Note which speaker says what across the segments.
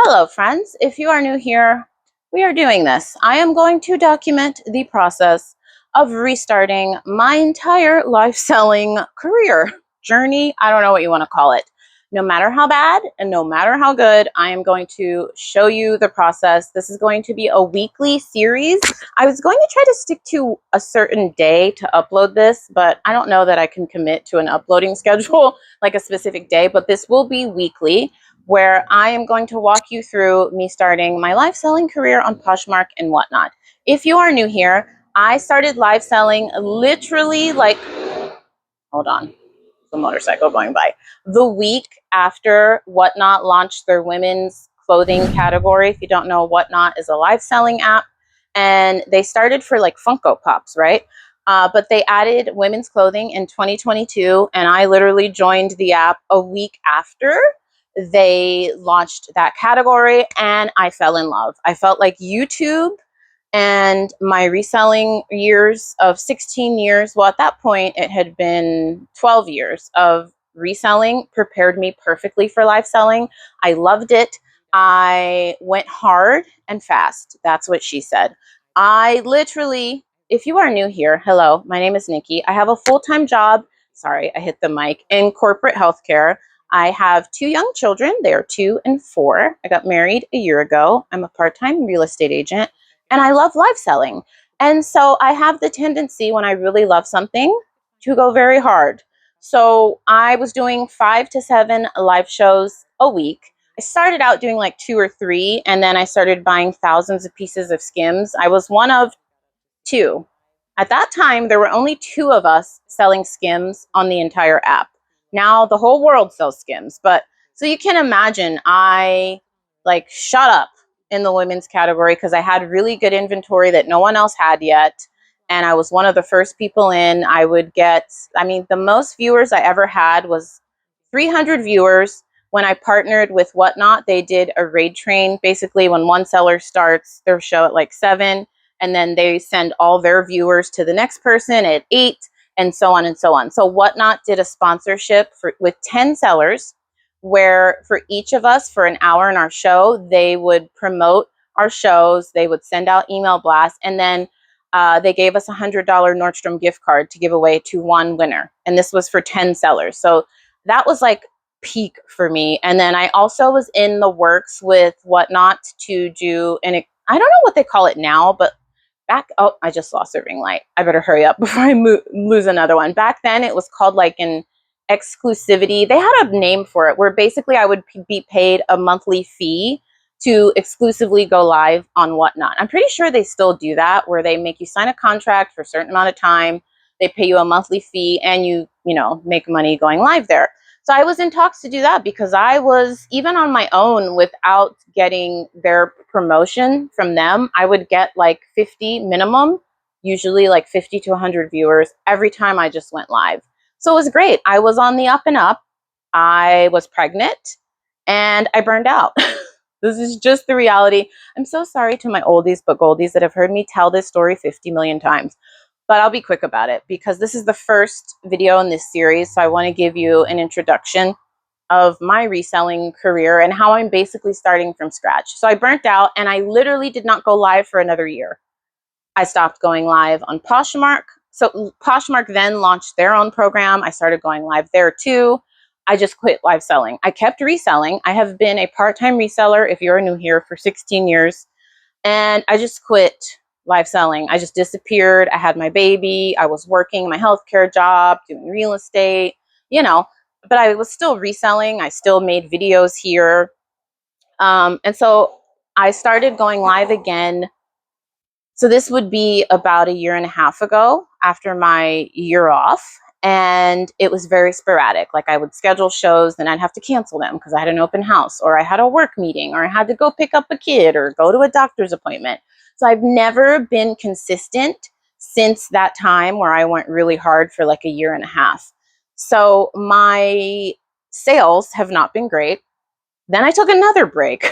Speaker 1: Hello friends, if you are new here, we are doing this. I am going to document the process of restarting my entire live selling career journey. I don't know what you want to call it. No matter how bad and no matter how good, I am going to show you the process. This is going to be a weekly series. I was going to try to stick to a certain day to upload this, but I don't know that I can commit to an uploading schedule, like a specific day, but this will be weekly, where I am going to walk you through me starting my live selling career on Poshmark and whatnot. If you are new here, I started live selling literally hold on, the motorcycle going by, the week after Whatnot launched their women's clothing category. If you don't know, Whatnot is a live selling app, and they started for like Funko Pops, right? But they added women's clothing in 2022, and I literally joined the app a week after they launched that category, and I fell in love. I felt like YouTube and my reselling years of 16 years, well, at that point, it had been 12 years of reselling, prepared me perfectly for live selling. I loved it. I went hard and fast. That's what she said. I literally, if you are new here, hello, my name is Nikki. I have a full-time job. Sorry, I hit the mic, in corporate healthcare. I have 2 young children. They are 2 and 4. I got married a year ago. I'm a part-time real estate agent, and I love live selling. And so I have the tendency, when I really love something, to go very hard. So I was doing 5 to 7 live shows a week. I started out doing like 2 or 3, and then I started buying thousands of pieces of skims. I was one of 2. At that time, there were only 2 of us selling skims on the entire app. Now the whole world sells skims. But so you can imagine, I like shot up in the women's category because I had really good inventory that no one else had yet. And I was one of the first people in. I would get, the most viewers I ever had was 300 viewers. When I partnered with Whatnot, they did a raid train. Basically, when one seller starts their show at like 7, and then they send all their viewers to the next person at 8, and so on and so on. So Whatnot did a sponsorship with 10 sellers, where for each of us, for an hour in our show, they would promote our shows, they would send out email blasts, and then they gave us a $100 Nordstrom gift card to give away to one winner. And this was for 10 sellers. So that was like peak for me. And then I also was in the works with Whatnot to do, and I don't know what they call it now, but oh, I just lost a ring light. I better hurry up before I lose another one. Back then, it was called like an exclusivity. They had a name for it, where basically I would be paid a monthly fee to exclusively go live on Whatnot. I'm pretty sure they still do that, where they make you sign a contract for a certain amount of time. They pay you a monthly fee, and you make money going live there. So I was in talks to do that, because I was, even on my own, without getting their promotion from them, I would get like 50 minimum, usually like 50 to 100 viewers every time I just went live. So it was great. I was on the up and up. I was pregnant, and I burned out. This is just the reality. I'm so sorry to my oldies but goldies that have heard me tell this story 50 million times. But I'll be quick about it, because this is the first video in this series. So I want to give you an introduction of my reselling career and how I'm basically starting from scratch. So I burnt out, and I literally did not go live for another year. I stopped going live on Poshmark. So Poshmark then launched their own program. I started going live there too. I just quit live selling. I kept reselling. I have been a part-time reseller, if you're new here, for 16 years. And I just quit live selling. I just disappeared. I had my baby. I was working my healthcare job, doing real estate, but I was still reselling. I still made videos here. And so I started going live again. So this would be about a year and a half ago, after my year off. And it was very sporadic. Like, I would schedule shows, then I'd have to cancel them because I had an open house, or I had a work meeting, or I had to go pick up a kid, or go to a doctor's appointment. So I've never been consistent since that time, where I went really hard for like a year and a half. So my sales have not been great. Then I took another break.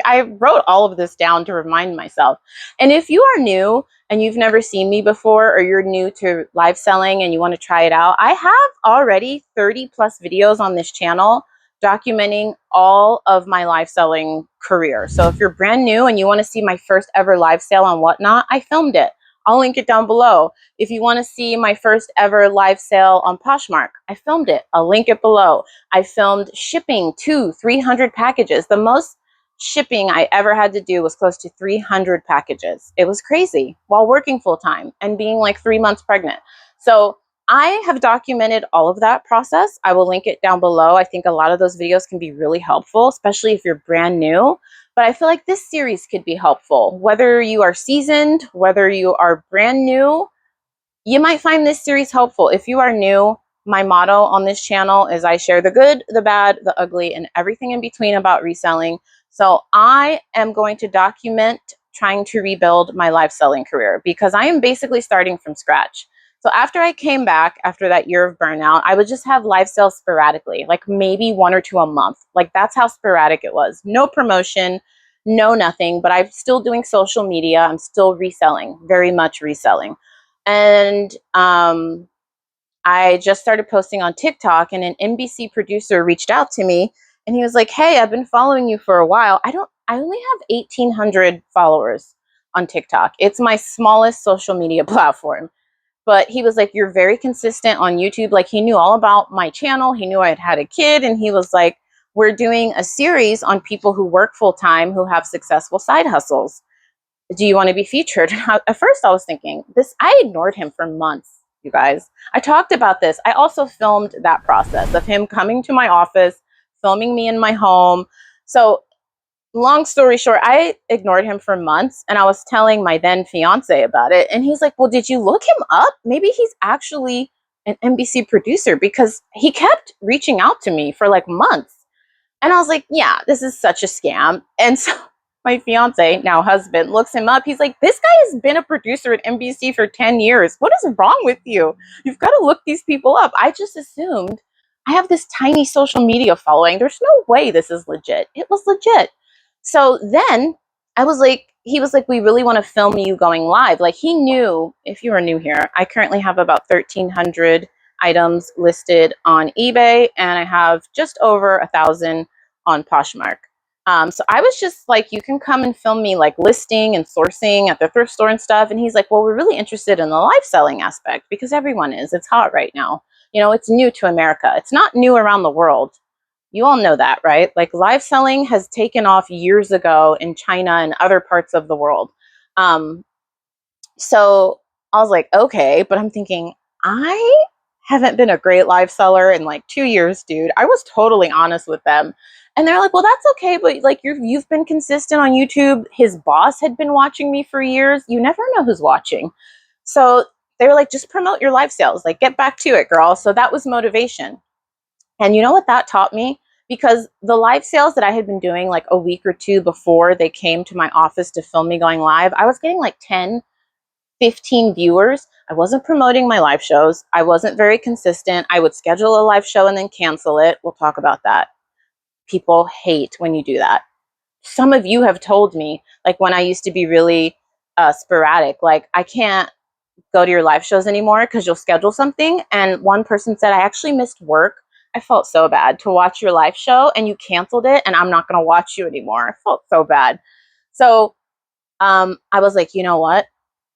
Speaker 1: I wrote all of this down to remind myself. And if you are new and you've never seen me before, or you're new to live selling and you want to try it out, I have already 30 plus videos on this channel documenting all of my live selling career. So if you're brand new and you want to see my first ever live sale on Whatnot, I filmed it. I'll link it down below. If you want to see my first ever live sale on Poshmark, I filmed it. I'll link it below. I filmed shipping 300 packages. The most shipping I ever had to do was close to 300 packages. It was crazy while working full time and being like 3 months pregnant. So I have documented all of that process. I will link it down below. I think a lot of those videos can be really helpful, especially if you're brand new. But I feel like this series could be helpful. Whether you are seasoned, whether you are brand new, you might find this series helpful. If you are new, my motto on this channel is I share the good, the bad, the ugly, and everything in between about reselling. So I am going to document trying to rebuild my live selling career because I am basically starting from scratch. So after I came back, after that year of burnout, I would just have live sales sporadically, like maybe 1 or 2 a month. Like that's how sporadic it was. No promotion, no nothing, but I'm still doing social media. I'm still reselling, very much reselling. And I just started posting on TikTok, and an NBC producer reached out to me and he was like, "Hey, I've been following you for a while. I only have 1,800 followers on TikTok. It's my smallest social media platform." But he was like, "You're very consistent on YouTube." Like he knew all about my channel. He knew I had had a kid, and he was like, "We're doing a series on people who work full time who have successful side hustles. Do you want to be featured?" At first I was thinking this, I ignored him for months, you guys. I talked about this. I also filmed that process of him coming to my office, filming me in my home. So long story short, I ignored him for months, and I was telling my then fiance about it. And he's like, "Well, did you look him up? Maybe he's actually an NBC producer," because he kept reaching out to me for like months. And I was like, "Yeah, this is such a scam." And so my fiance, now husband, looks him up. He's like, "This guy has been a producer at NBC for 10 years. What is wrong with you? You've got to look these people up." I just assumed I have this tiny social media following. There's no way this is legit. It was legit. So then I was like, he was like, "We really want to film you going live." Like he knew, if you are new here, I currently have about 1,300 items listed on eBay, and I have just over 1,000 on Poshmark. So I was just like, "You can come and film me like listing and sourcing at the thrift store and stuff." And he's like, "Well, we're really interested in the live selling aspect because everyone is. It's hot right now. You know, it's new to America. It's not new around the world. You all know that, right? Like live selling has taken off years ago in China and other parts of the world." Um, so I was like, "Okay," but I'm thinking, I haven't been a great live seller in like 2 years, dude. I was totally honest with them. And they're like, "Well, that's okay, but like you've been consistent on YouTube." His boss had been watching me for years. You never know who's watching. So they were like, "Just promote your live sales. Like get back to it, girl." So that was motivation. And you know what that taught me? Because the live sales that I had been doing like a week or two before they came to my office to film me going live, I was getting like 10, 15 viewers. I wasn't promoting my live shows. I wasn't very consistent. I would schedule a live show and then cancel it. We'll talk about that. People hate when you do that. Some of you have told me, like when I used to be really sporadic, like I can't go to your live shows anymore because you'll schedule something. And one person said, "I actually missed work. I felt so bad to watch your live show and you canceled it and I'm not going to watch you anymore." I felt so bad. So I was like, "You know what?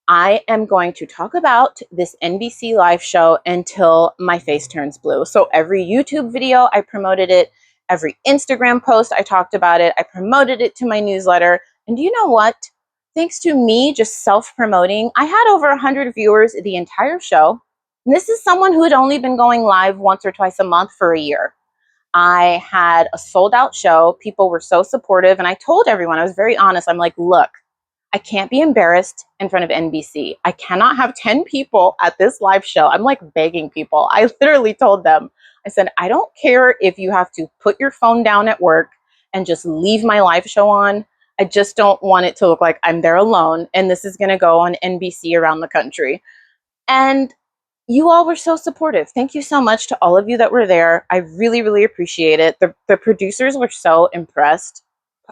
Speaker 1: I am going to talk about this NBC live show until my face turns blue." So every YouTube video, I promoted it. Every Instagram post, I talked about it. I promoted it to my newsletter. And do you know what? Thanks to me just self-promoting, I had over 100 viewers the entire show. And this is someone who had only been going live once or twice a month for a year. I had a sold out show. People were so supportive. And I told everyone, I was very honest. I'm like, "Look, I can't be embarrassed in front of NBC. I cannot have 10 people at this live show." I'm like begging people. I literally told them, I said, "I don't care if you have to put your phone down at work and just leave my live show on. I just don't want it to look like I'm there alone and this is going to go on NBC around the country." And you all were so supportive. Thank you so much to all of you that were there. I really, really appreciate it. The producers were so impressed.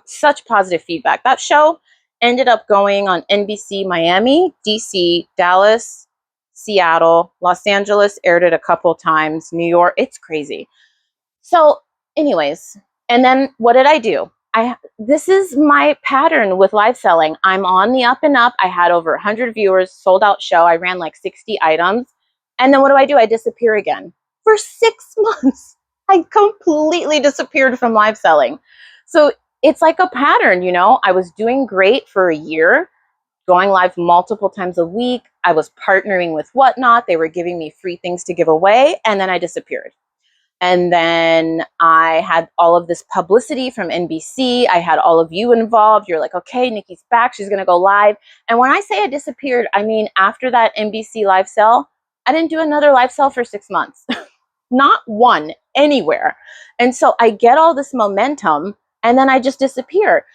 Speaker 1: Such positive feedback. That show ended up going on NBC Miami, DC, Dallas, Seattle, Los Angeles, aired it a couple times, New York. It's crazy. So Anyways, and then what did I do? This is my pattern with live selling. I'm on the up and up. I had over 100 viewers, sold out show. I ran like 60 items. And then what do? I disappear again for 6 months. I completely disappeared from live selling. So it's like a pattern, you know. I was doing great for a year, going live multiple times a week. I was partnering with Whatnot. They were giving me free things to give away. And then I disappeared. And then I had all of this publicity from NBC. I had all of you involved. You're like, okay, Nikki's back. She's going to go live. And when I say I disappeared, I mean, after that NBC live sell, I didn't do another live sell for 6 months. Not one anywhere. And so I get all this momentum and then I just disappear.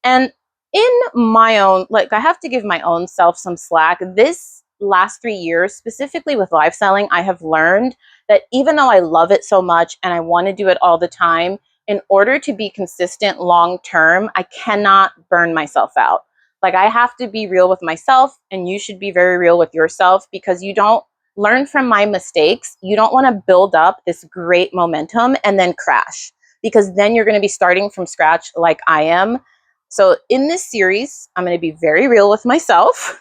Speaker 1: And in my own, like, I have to give my own self some slack. This last 3 years, specifically with live selling, I have learned that even though I love it so much and I want to do it all the time, in order to be consistent long term, I cannot burn myself out. Like, I have to be real with myself, and you should be very real with yourself, because you don't learn from my mistakes. You don't want to build up this great momentum and then crash, because then you're going to be starting from scratch like I am. So in this series, I'm going to be very real with myself.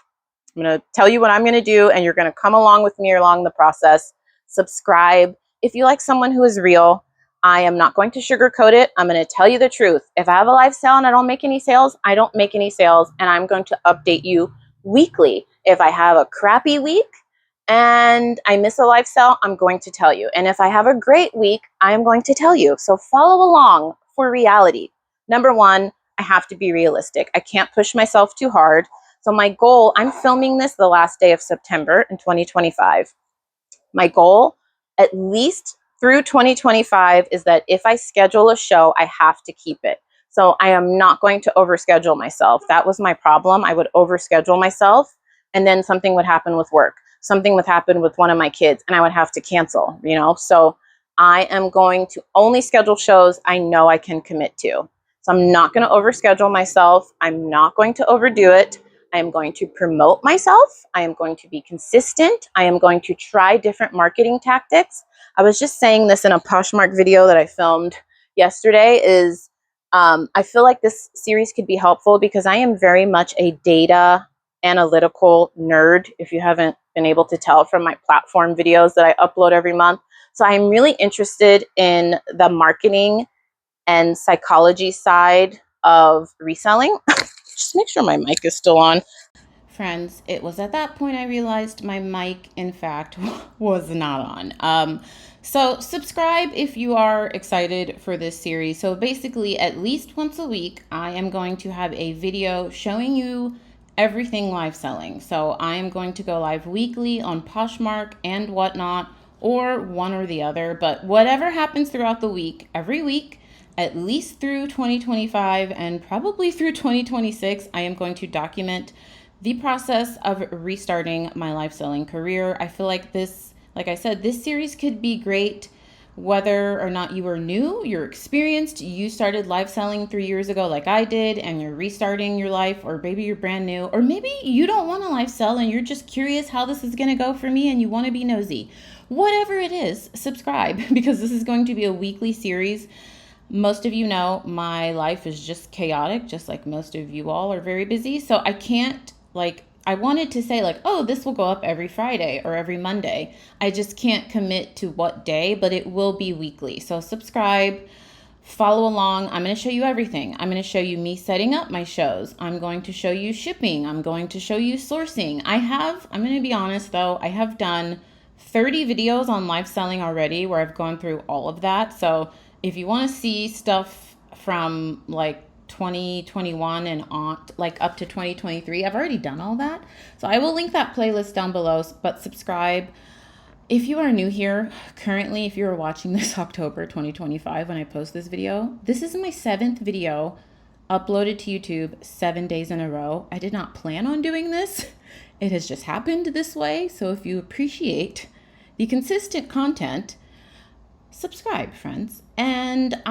Speaker 1: I'm going to tell you what I'm going to do, and you're going to come along with me along the process. Subscribe if you like someone who is real. I am not going to sugarcoat it. I'm going to tell you the truth. If I have a live sale and I don't make any sales, I don't make any sales, and I'm going to update you weekly. If I have a crappy week and I miss a live sale, I'm going to tell you. And if I have a great week, I am going to tell you. So follow along for reality. Number one, I have to be realistic. I can't push myself too hard. So my goal, I'm filming this the last day of September in 2025. My goal, at least through 2025, is that if I schedule a show, I have to keep it. So I am not going to overschedule myself. That was my problem. I would overschedule myself, and then something would happen with work. Something would happen with one of my kids, and I would have to cancel, you know? So I am going to only schedule shows I know I can commit to. So I'm not going to overschedule myself. I'm not going to overdo it. I am going to promote myself. I am going to be consistent. I am going to try different marketing tactics. I was just saying this in a Poshmark video that I filmed yesterday is I feel like this series could be helpful because I am very much a data analytical nerd, if you haven't been able to tell from my platform videos that I upload every month. So I'm really interested in the marketing and psychology side of reselling. Just make sure my mic is still on. Friends, it was at that point I realized my mic, in fact, was not on. So subscribe if you are excited for this series. So basically, at least once a week, I am going to have a video showing you everything live selling. So I am going to go live weekly on Poshmark and Whatnot, or one or the other. But whatever happens throughout the week, every week, at least through 2025 and probably through 2026, I am going to document the process of restarting my live selling career. I feel like this, like I said, this series could be great whether or not you are new, you're experienced, you started live selling 3 years ago like I did, and you're restarting your life, or maybe you're brand new, or maybe you don't want to live sell and you're just curious how this is going to go for me and you want to be nosy. Whatever it is, subscribe, because this is going to be a weekly series. Most of you know my life is just chaotic, just like most of you all are very busy. So I can't, I wanted to say oh, this will go up every Friday or every Monday. I just can't commit to what day, but it will be weekly. So subscribe, follow along. I'm going to show you everything. I'm going to show you me setting up my shows. I'm going to show you shipping. I'm going to show you sourcing. I'm going to be honest though, I have done 30 videos on live selling already where I've gone through all of that. So if you want to see stuff from 2021 and on, up to 2023, I've already done all that. So I will link that playlist down below, but subscribe. If you are new here, currently, if you're watching this October 2025 when I post this video, this is my 7th video uploaded to YouTube 7 days in a row. I did not plan on doing this. It has just happened this way. So if you appreciate the consistent content, subscribe, friends. And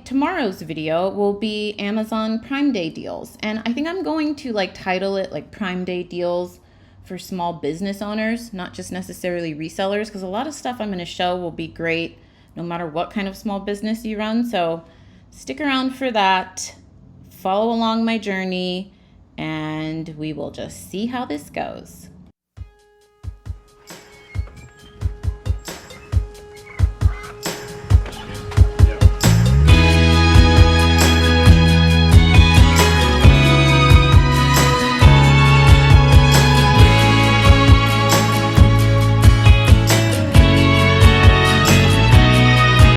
Speaker 1: tomorrow's video will be Amazon Prime Day deals. And I think I'm going to title it Prime Day deals for small business owners, not just necessarily resellers, because a lot of stuff I'm going to show will be great no matter what kind of small business you run. So stick around for that. Follow along my journey, and we will just see how this goes.